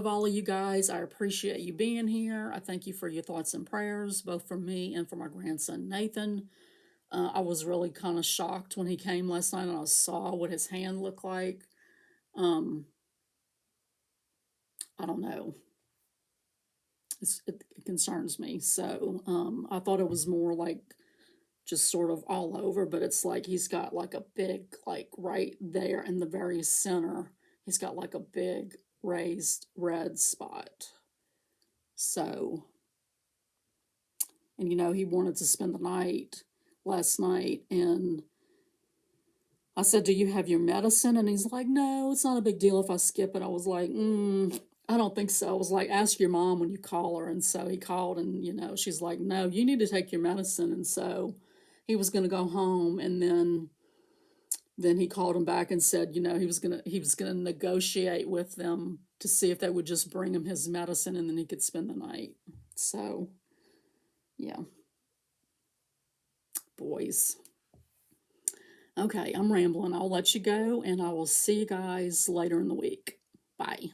all of you guys. I appreciate you being here. I thank you for your thoughts and prayers, both from me and from my grandson, Nathan. I was really kind of shocked when he came last night and I saw what his hand looked like. I don't know. It concerns me. So I thought it was more like just sort of all over, but it's like he's got like a big, like right there in the very center, he's got like a big raised red spot. So, and he wanted to spend the night last night, and I said, "Do you have your medicine?" And he's like, "No, it's not a big deal if I skip it." I was like, I don't think so. I was like, "Ask your mom when you call her." And so he called, and she's like, "No, you need to take your medicine." And so he was going to go home, and then he called him back and said, he was gonna negotiate with them to see if they would just bring him his medicine, and then he could spend the night. So, yeah, boys. Okay, I'm rambling. I'll let you go, and I will see you guys later in the week. Bye.